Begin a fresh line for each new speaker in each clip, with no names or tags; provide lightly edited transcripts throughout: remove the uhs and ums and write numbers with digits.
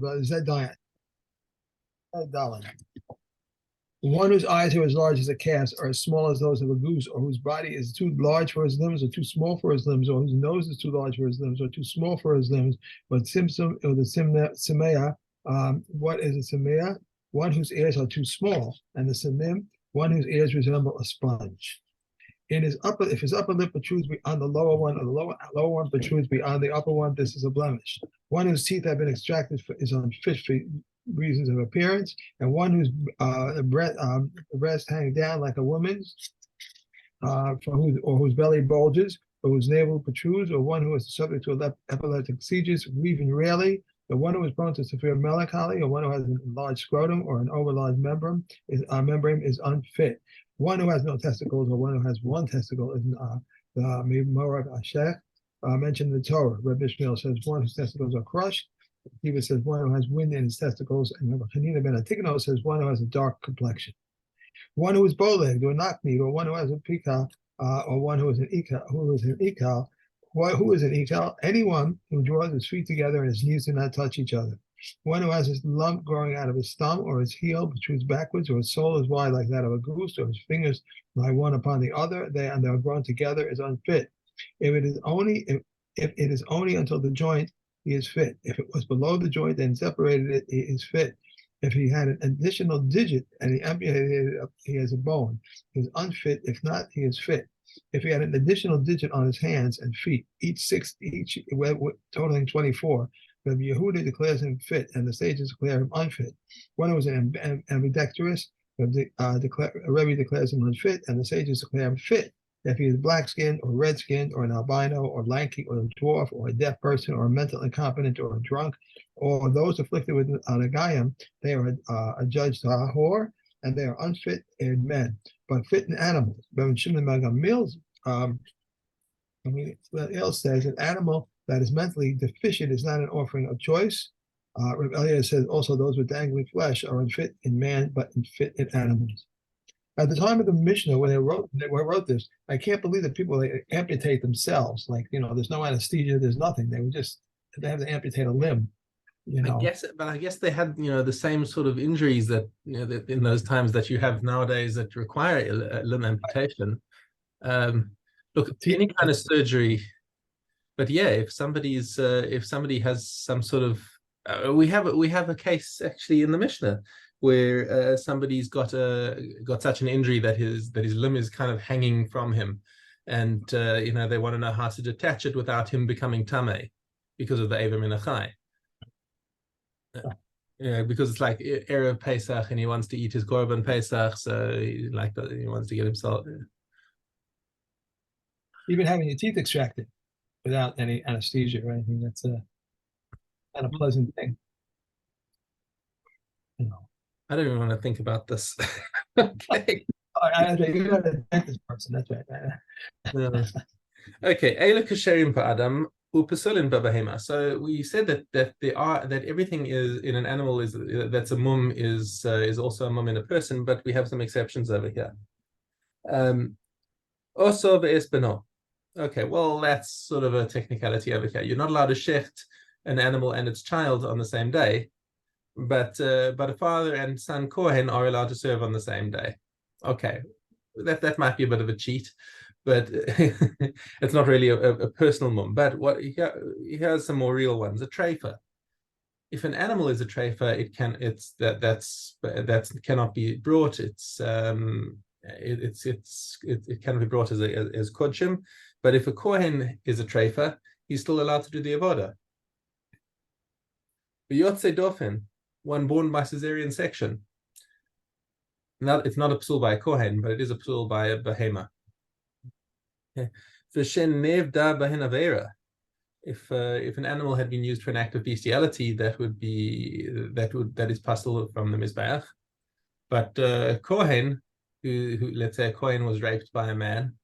Zediah. One whose eyes are as large as a calf's, or as small as those of a goose, or whose body is too large for his limbs, or too small for his limbs, or whose nose is too large for his limbs, or too small for his limbs, but simsum or the simea. What is a simea? One whose ears are too small, and the simim, one whose ears resemble a sponge. If his upper lip protrudes beyond the lower one, or the lower one protrudes beyond the upper one, this is a blemish. One whose teeth have been extracted is unfit for reasons of appearance, and one whose breast hangs down like a woman's, whose belly bulges, or whose navel protrudes, or one who is subject to epileptic seizures, even rarely. The one who is prone to severe melancholy, or one who has a large scrotum or an overlarge membrane is unfit. One who has no testicles, or one who has one testicle is the Morag Ashech mentioned in the Torah. Rabbi Ishmael says one whose testicles are crushed. Kiva says one who has wind in his testicles, and Rabbi Hanina ben Atikno says one who has a dark complexion. One who is bow-legged or knock-kneed, or one who has a pika, or one who is an ikal. Who is an ikal? Anyone who draws his feet together and his knees do not touch each other. One who has his lump growing out of his thumb, or his heel protrudes backwards, or his sole is wide like that of a goose, or his fingers lie one upon the other, they are grown together, is unfit. If it is only until the joint, he is fit. If it was below the joint and separated it, he is fit. If he had an additional digit and he amputated it, he has a bone. He is unfit. If not, he is fit. If he had an additional digit on his hands and feet, each totaling 24, Rabbi Yehuda declares him fit, and the sages declare him unfit. One who is an ambidextrous, Rebbe declares him unfit, and the sages declare him fit. If he is black-skinned or red-skinned or an albino or lanky or a dwarf or a deaf person or a mental incompetent or a drunk, or those afflicted with anagayim, they are adjudged to a whore, and they are unfit in men, but fit in animals. But when Shimon Mills, says an animal that is mentally deficient is not an offering of choice. Rabbi Eliezer says also those with dangling flesh are unfit in man, but unfit in animals. At the time of the Mishna, when they wrote this, I can't believe that people amputate themselves. Like, there's no anesthesia, there's nothing. They have to amputate a limb.
I guess they had, the same sort of injuries that, that in those times that you have nowadays that require a limb amputation. Look, any kind of surgery. But yeah, if somebody has some sort of, we have a case actually in the Mishnah where somebody's got such an injury that his limb is kind of hanging from him, and they want to know how to detach it without him becoming tamei because of the Eva Minachai. Because it's like Erev Pesach and he wants to eat his Korban Pesach, so he wants to get himself.
Even having your teeth extracted without any anesthesia or anything, that's a kind of pleasant thing.
I don't even want to think about this. Okay.
You're not a dentist person, that's right.
Okay, Eila Kasherim Adam Upasulin Babahema. So we said that everything is in an animal that's a mum is also a mum in a person, but we have some exceptions over here. Also ve'espeno. Okay, well that's sort of a technicality over here. You're not allowed to shecht an animal and its child on the same day, but a father and son Kohen are allowed to serve on the same day. Okay, that might be a bit of a cheat, but it's not really a personal mum. But here's some more real ones. A treifa. If an animal is a treifa, it cannot be brought. It cannot be brought as kodshim. But if a kohen is a treifa, he's still allowed to do the avoda. Yotze dofen, one born by cesarean section. It's not a psul by a kohen, but it is a psul by a behema. If an animal had been used for an act of bestiality, that is pasul from the mizbeach. But kohen, who let's say a kohen was raped by a man,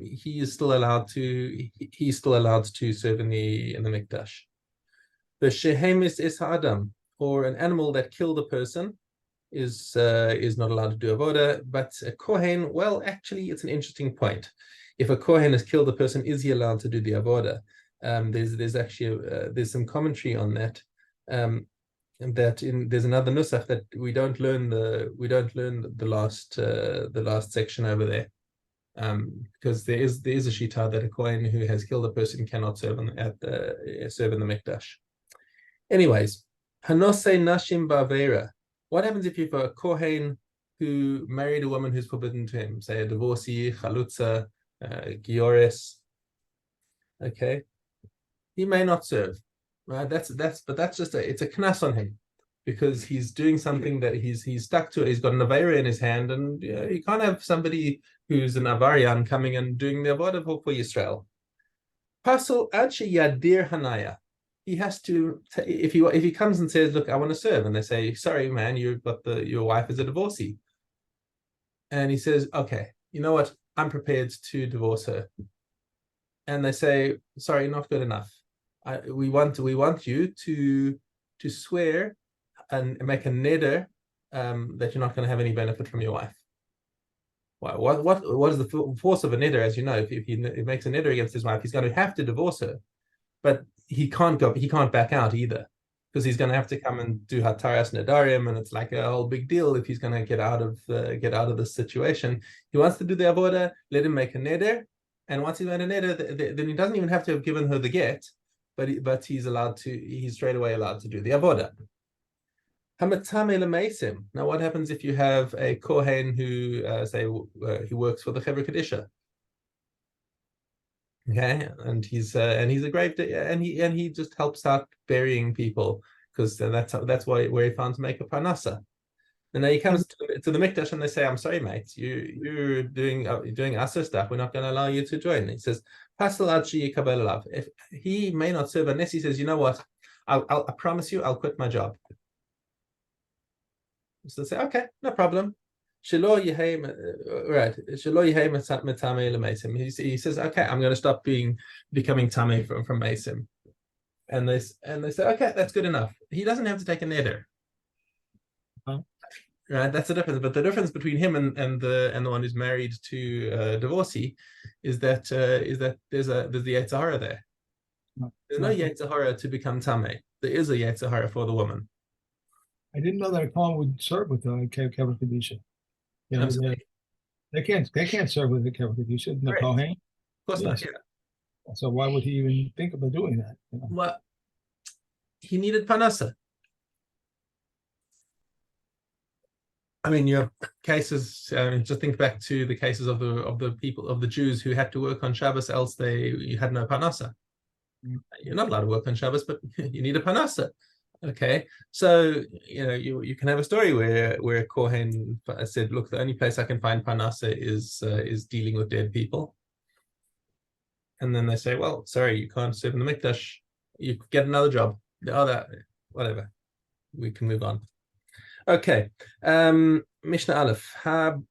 he's still allowed to serve in the mikdash. The shehemis is ha'adam, or an animal that killed a person, is not allowed to do avoda. But a kohen, well, actually, it's an interesting point. If a kohen has killed a person, is he allowed to do the avoda? There's actually there's some commentary on that. and that there's another nusach that we don't learn the last section over there, because there is a shita that a kohen who has killed a person cannot serve serve in the mikdash. Anyways, hanosei nashim ba'avera. What happens if you've a kohen who married a woman who's forbidden to him, say a divorcee, chalutza, giores? Okay, he may not serve. Right? That's just it's a knas on him, because he's doing something that he's stuck to. He's got an avera in his hand, and you can't have somebody who's an avarian coming and doing the avodah for Yisrael. Pasal ad yadir hanaya. He has to, if he comes and says, "Look, I want to serve," and they say, "Sorry, man, your wife is a divorcee," and he says, "Okay, you know what? I'm prepared to divorce her," and they say, "Sorry, not good enough. We want you to swear and make a neder that you're not going to have any benefit from your wife." What is the force of a neder? As you know, if he makes a neder against his wife, he's going to have to divorce her, but he can't back out either, because he's going to have to come and do hataras nedarim, and it's like a whole big deal if he's going to get out of this situation. He wants to do the avodah. Let him make a neder, and once he's made a neder, then he doesn't even have to have given her the get, but he's straight away allowed to do the avodah. Now, what happens if you have a kohen who he works for the Chevra Kadisha? Okay, and he's a grave and he just helps out burying people, because that's where he found to make a parnasa. And now he comes to the mikdash and they say, "I'm sorry, mate, you're doing asur stuff. We're not going to allow you to join." And he says, "Pasal ad sheyikabel alav." If he may not serve unless he says, "You know what? I promise you, I'll quit my job." So they say, "Okay, no problem." He says, "Okay, I'm going to stop becoming tamei from Mason." And they say, "Okay, that's good enough." He doesn't have to take a neder. Right, that's the difference. But the difference between him and the one who's married to a divorcee is that there's the Yetzer Hara there. There's no Yetzer Hara to become tamei. There is a Yetzer Hara for the woman.
I didn't know that a kohen would serve with the Kevra Kadisha. You know, they can't serve with the Kevra Kadisha. The kohen.
Of course not. Yeah.
So why would he even think about doing that? You know?
Well, he needed panasa. I mean, you have cases. Just think back to the cases of the Jews who had to work on Shabbos, else you had no panasa. You're not allowed to work on Shabbos, but you need a panasa. Okay, so you can have a story where a kohen said, "Look, the only place I can find panasa is dealing with dead people," and then they say, "Well, sorry, you can't serve in the mikdash. You get another job." Whatever. We can move on. Okay, Mishna Aleph.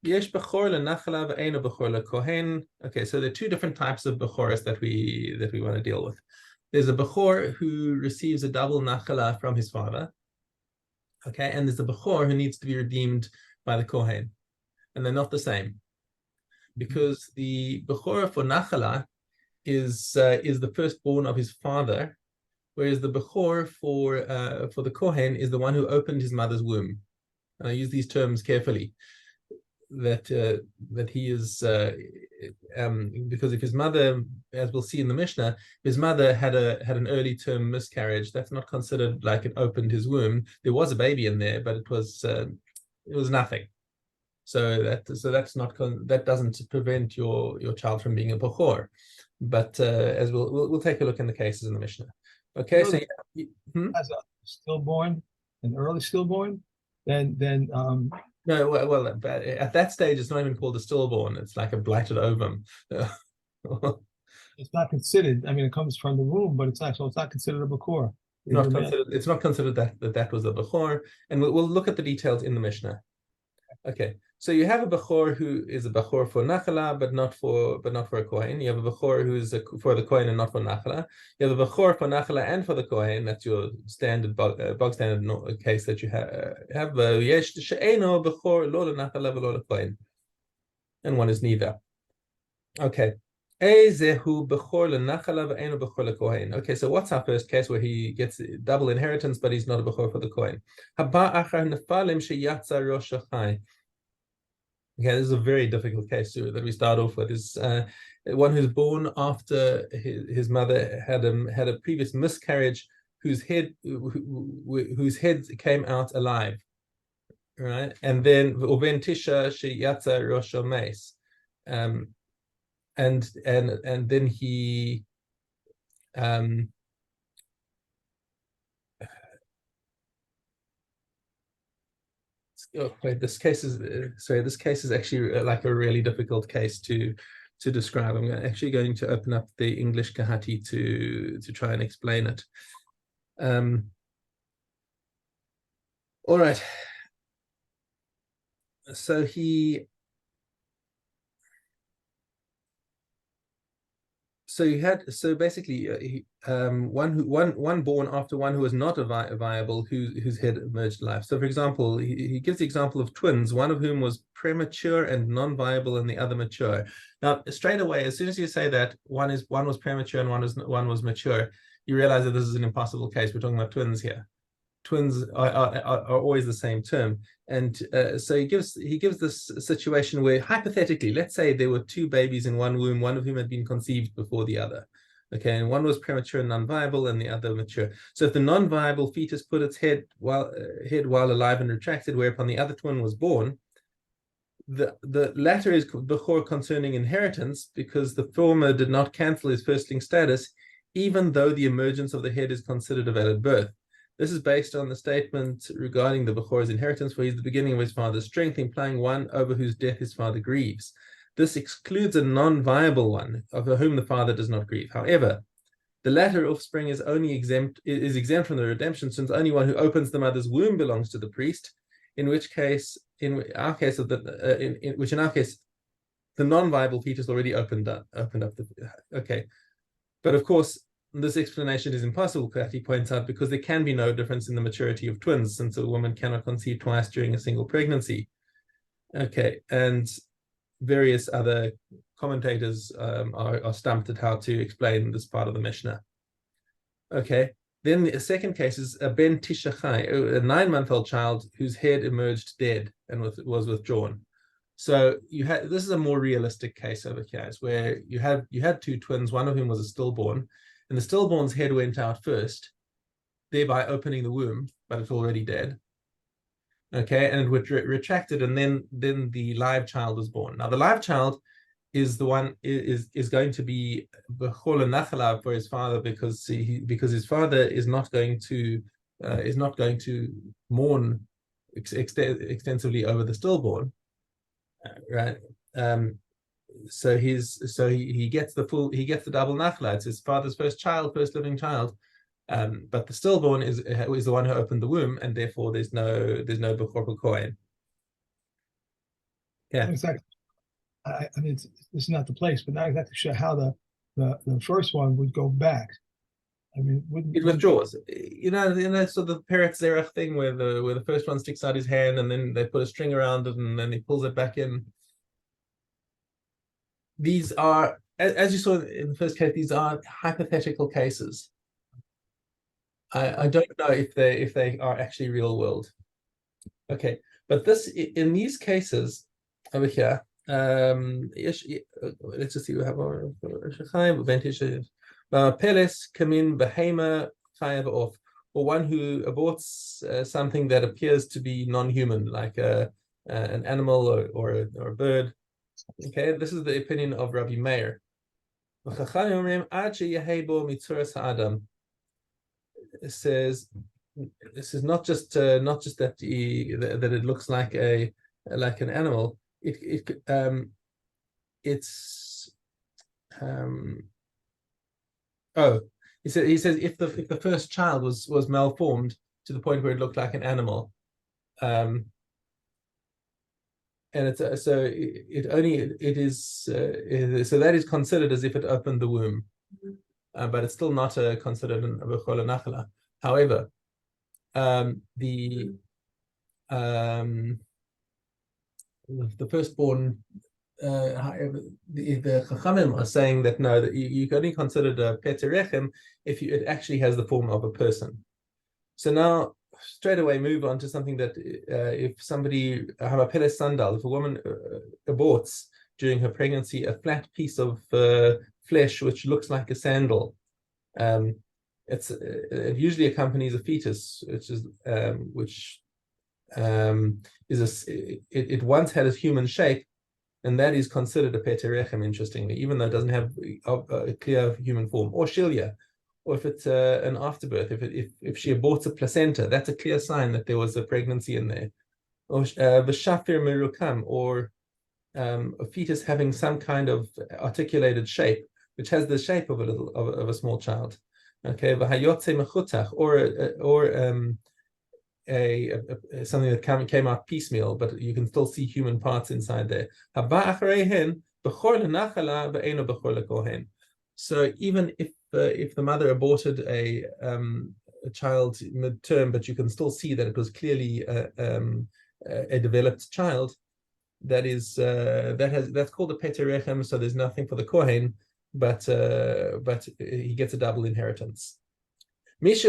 Yesh bechor lenachla ve'eno bechor lekohen. Okay, so there are two different types of bechoros that we want to deal with. There's a bechor who receives a double nachala from his father. Okay, and there's a bechor who needs to be redeemed by the kohen, and they're not the same, because the bechor for nachala is the firstborn of his father, whereas the bechor for the kohen is the one who opened his mother's womb. And I use these terms carefully. That he is because if his mother, as we'll see in the Mishnah, his mother had an early term miscarriage, that's not considered like it opened his womb. There was a baby in there, but it was nothing. So that's not that doesn't prevent your child from being a bechor. But as we'll take a look in the cases in the Mishnah. Okay, so
as a stillborn, an early stillborn, then
no, well, at that stage, it's not even called a stillborn. It's like a blighted ovum.
It's not considered. I mean, it comes from the womb, but it's not considered a bechor.
It's not considered that was a bechor, and we'll look at the details in the Mishnah. Okay, so you have a bechor who is a bechor for nachala, but not for a kohen. You have a bechor who is for the kohen and not for nachala. You have a bechor for nachala and for the kohen. That's your standard bog standard case that you have. Yesh she'eno bechor lo lenachala v'lo lekohen, and one is neither. Okay, Okay, so what's our first case where he gets double inheritance, but he's not a bechor for the Kohen? Okay, this is a very difficult case that we start off with. Is one who's born after his mother had a previous miscarriage, whose head came out alive, right? And then uventisha sheyatza rosho meis, and then he oh, wait, this case is this case is actually like a really difficult case to describe. I'm actually going to open up the English Kahati to try and explain it. All right. So basically one born after one who was not viable, whose head emerged alive. So for example, he gives the example of twins, one of whom was premature and non-viable and the other mature. Now straight away, as soon as you say that one was premature and one was mature, you realize that this is an impossible case. We're talking about twins here. Twins are always the same term. And so he gives this situation where hypothetically, let's say there were two babies in one womb, one of whom had been conceived before the other. Okay, and one was premature and non-viable, and the other mature. So if the non-viable fetus put its head while alive and retracted, whereupon the other twin was born, the latter is bechor concerning inheritance, because the former did not cancel his firstling status, even though the emergence of the head is considered a valid birth. This is based on the statement regarding the Bechor's inheritance, for he is the beginning of his father's strength, implying one over whose death his father grieves. This excludes a non-viable one, over whom the father does not grieve. However, the latter offspring is exempt from the redemption, since only one who opens the mother's womb belongs to the priest, in our case, the non-viable fetus already opened up the. Okay, but of course, this explanation is impossible, Kati points out, because there can be no difference in the maturity of twins, since a woman cannot conceive twice during a single pregnancy. Okay, and various other commentators are stumped at how to explain this part of the Mishnah. Okay, then the second case is a ben tishachai, a 9-month-old child whose head emerged dead and was withdrawn. So this is a more realistic case over here, where you had two twins, one of whom was a stillborn, and the stillborn's head went out first, thereby opening the womb, but it's already dead. Okay, and it retracted, and then the live child was born. Now the live child is the one is going to be bechor nachalav for his father, because his father is not going to mourn extensively over the stillborn, right? So he gets the double nachla. It's his father's first living child, but the stillborn is the one who opened the womb, and therefore there's no bechor Kohen. Yeah,
exactly. I mean, this is not the place, but not exactly sure how the first one would go back. I mean,
it withdraws. So the Peretz Zerach thing where the first one sticks out his hand, and then they put a string around it, and then he pulls it back in. These are, as you saw in the first case, these are hypothetical cases. I don't know if they are actually real world. Okay, but in these cases over here, let's just see. We have Peles kamin behema chayav off, or one who aborts something that appears to be non-human, like an animal or a bird. Okay, this is the opinion of Rabbi Meir. It says this is not just that it looks like an animal. He says if the first child was malformed to the point where it looked like an animal, and it's so that is considered as if it opened the womb, but it's still not considered a bechor nachala. However, the firstborn however, the Chachamim are saying that no, that you can only consider the Peterechem if it actually has the form of a person. So now, straight away, move on to something that if somebody, Hamapeles Sandal, if a woman aborts during her pregnancy a flat piece of flesh which looks like a sandal, it usually accompanies a fetus, it once had a human shape, and that is considered a peterechem, interestingly, even though it doesn't have a clear human form, or shilia, or if it's an afterbirth, if she aborts a placenta, that's a clear sign that there was a pregnancy in there, or v'shafir merukam, or a fetus having some kind of articulated shape, which has the shape of a small child. Okay, v'hayotze mechutach, or something that came out piecemeal, but you can still see human parts inside there. So even if the mother aborted a child mid-term, but you can still see that it was clearly a developed child, that's called a peterechem. So there's nothing for the kohen, but he gets a double inheritance. He has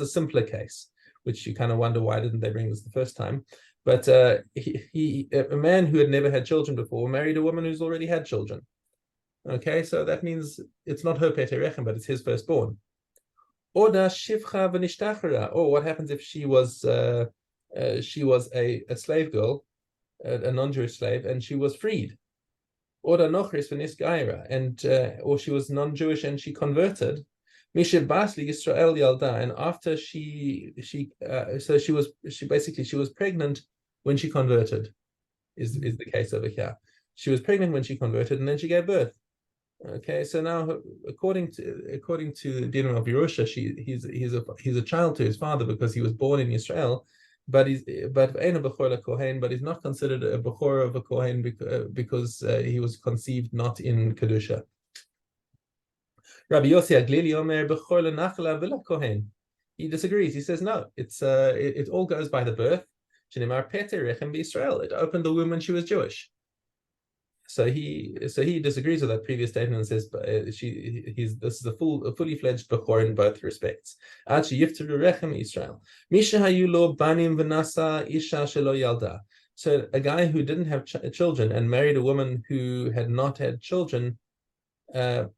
a simpler case, which you kind of wonder why didn't they bring this the first time. But a man who had never had children before married a woman who's already had children. Okay, so that means it's not her peterechem, but it's his firstborn. Or what happens if she was a slave girl, a non-Jewish slave, and she was freed? Or she was non-Jewish and she converted. And after she was pregnant when she converted, is the case over here. She was pregnant when she converted, and then she gave birth. Okay, so now according to the Din of Yerusha, he's a child to his father because he was born in Israel. But he's not considered a bechor of a kohen because he was conceived not in kedusha. Rabbi Yossi Aglili Omer bechor lenachla v'la kohen. He disagrees. He says no. It all goes by the birth. Shenimar peterechem b'Yisrael. It opened the womb when she was Jewish. So he disagrees with that previous statement and says this is a fully fledged bechor in both respects. Ad sheyifteru rechem Israel. Misha hayulo banim v'nasa isha shelo yalda. So a guy who didn't have children and married a woman who had not had children. Misha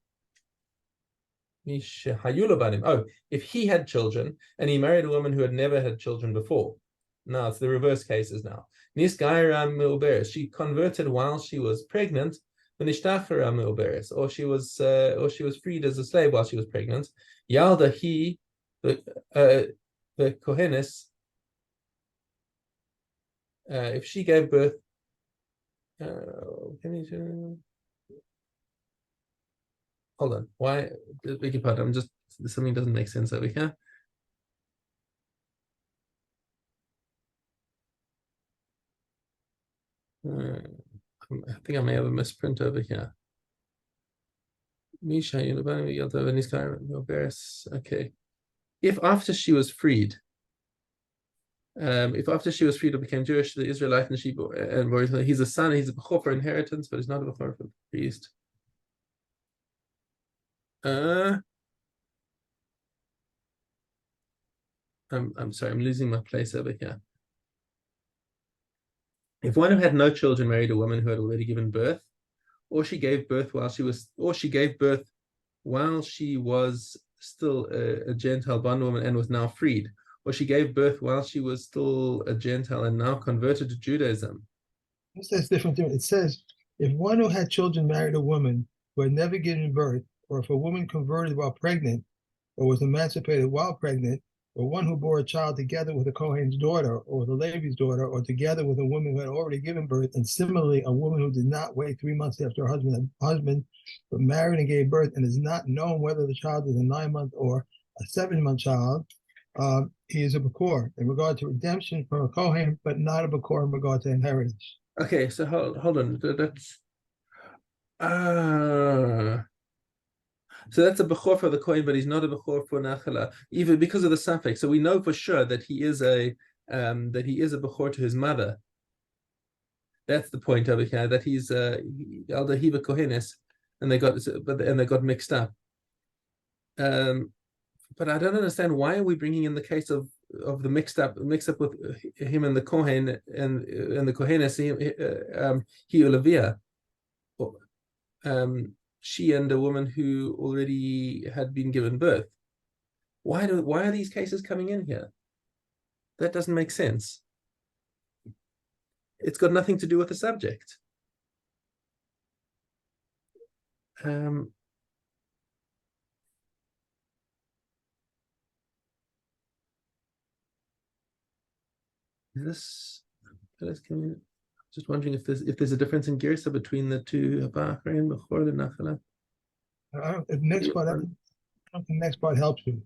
hayulo banim. Oh, if he had children and he married a woman who had never had children before. Now it's the reverse cases now. She converted while she was pregnant, or she was freed as a slave while she was pregnant. Yalda the kohenes, if she gave birth, hold on. Why? Beg your pardon. Something doesn't make sense over here. I think I may have a misprint over here. Okay. If after she was freed or became Jewish, the Israelite and sheep, and he's a son, he's a bechor for inheritance, but he's not a bechor for the priest. I'm sorry, I'm losing my place over here. If one who had no children married a woman who had already given birth, or she gave birth while she was still a Gentile bondwoman and was now freed, or she gave birth while she was still a Gentile and now converted to Judaism.
It says different thing. It says if one who had children married a woman who had never given birth, or if a woman converted while pregnant, or was emancipated while pregnant, or one who bore a child together with a Kohen's daughter, or the Levi's daughter, or together with a woman who had already given birth, and similarly a woman who did not wait 3 months after her husband, but married and gave birth, and is not known whether the child is a 9-month or a 7-month child, he is a bechor in regard to redemption from a Kohen, but not a bechor in regard to inheritance.
Okay, so hold on. So that's a bechor for the kohen, but he's not a bechor for nachala, even because of the suffix. So we know for sure that he is a bechor to his mother. That's the point over here, that he's Elder Hiva Kohenes, and they got mixed up. But I don't understand, why are we bringing in the case of the mix up with him and the Kohen and the Kohenes, he Olivia, she and a woman who already had been given birth. Why are these cases coming in here? That doesn't make sense. It's got nothing to do with the subject. Just wondering if there's a difference in Girsa between the two.
The next part, I don't think the next part helps you.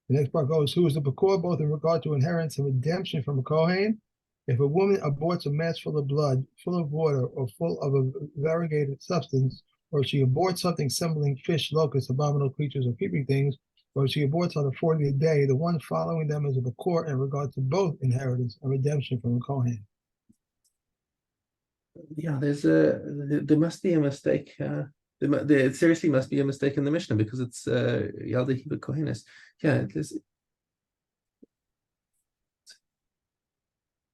The next part goes, who is the Bechor, both in regard to inheritance and redemption from a Kohen? If a woman aborts a mass full of blood, full of water, or full of a variegated substance, or if she aborts something resembling fish, locusts, abominable creatures, or creeping things, or if she aborts on the 40th day, the one following them is a Bechor in regard to both inheritance and redemption from a Kohen.
Yeah, there must be a mistake. There seriously must be a mistake in the Mishnah, because it's Yalda Hiva Kohenes. Yeah,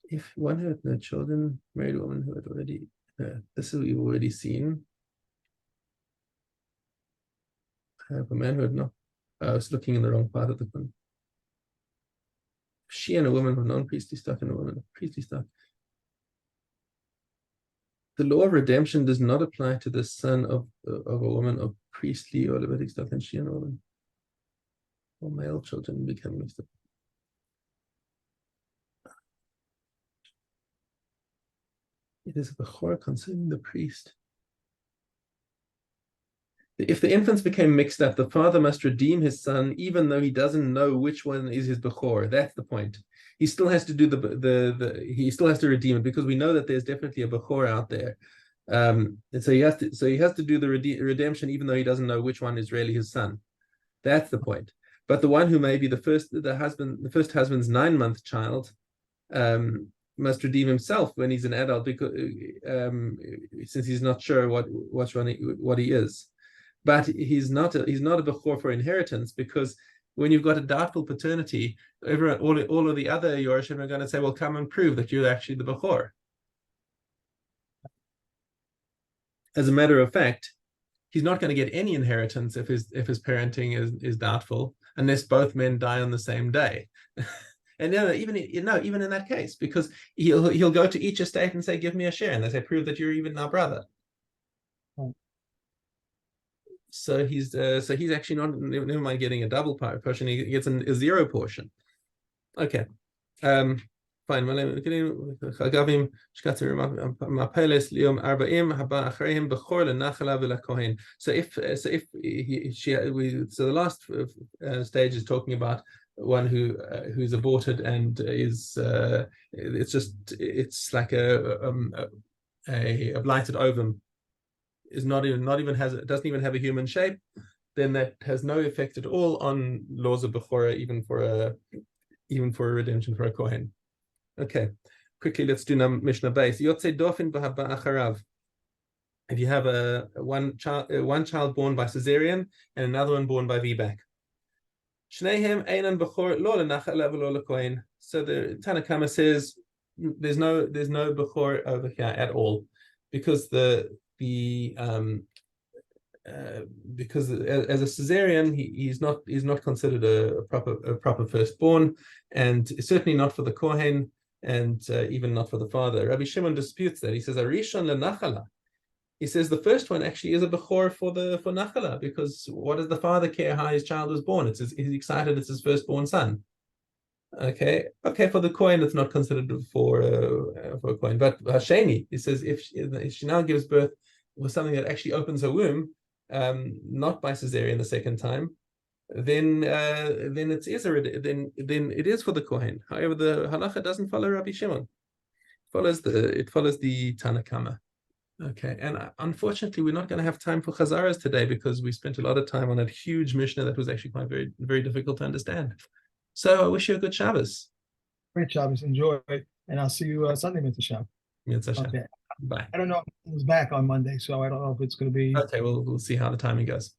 if one who had no children married a woman who had already, this is we've already seen. A man who had not, I was looking in the wrong part of the one. She and a woman of non-priestly stock and a woman of priestly stock. The law of redemption does not apply to the son of a woman of priestly or Levitic stock, and she and a woman or male children become mixed up. It is a Bechor concerning the priest. If the infants became mixed up, the father must redeem his son, even though he doesn't know which one is his Bechor. That's the point. He still has to do he still has to redeem it, because we know that there's definitely a Bechor out there. And so he has to do the redemption, even though he doesn't know which one is really his son. That's the point. But the one who may be the first husband's 9-month child, must redeem himself when he's an adult, because since he's not sure what he is. But he's not a Bechor for inheritance, because when you've got a doubtful paternity, all of the other Yorshim are going to say, well, come and prove that you're actually the Bechor. As a matter of fact, he's not going to get any inheritance if his parenting is doubtful, unless both men die on the same day. And even in that case, because he'll go to each estate and say, give me a share, and they say, prove that you're even our brother. So he's actually not, never mind getting a double portion, he gets a 0 portion. Okay. Fine. So the last stage is talking about one who's aborted and is it's like a blighted ovum, is doesn't even have a human shape, then that has no effect at all on laws of Bechorah, even for a redemption for a Kohen. Okay, quickly let's do Mishnah base. Yotze dofin b'haba acharav. If you have one child born by cesarean and another one born by VBAC. Shnehem einan bechor lo lenachal v'lo lekohen. So the Tanna Kama says there's no bechor over here at all, because because as a cesarean he's not considered a proper firstborn, and certainly not for the Kohen, and even not for the father. Rabbi Shimon disputes that. He says Arishon lenachala. He says the first one actually is a Bechor for Nachala, because what does the father care how his child was born? He's excited it's his firstborn son. Okay, for the Kohen it's not considered for a Kohen, but Hasheni, he says if she now gives birth with something that actually opens her womb, not by cesarean the second time, then it is for the Kohen. However, the halacha doesn't follow Rabbi Shimon. It follows the Tanna Kama. Okay, and unfortunately, we're not going to have time for Chazaras today, because we spent a lot of time on that huge Mishnah that was actually quite very, very difficult to understand. So I wish you a good Shabbos.
Great Shabbos, enjoy, and I'll see you Sunday, Mr. Shab.
Mitzvah.
Okay.
Bye.
I don't know if it's back on Monday, so I don't know if it's going to be.
Okay, we'll see how the timing goes.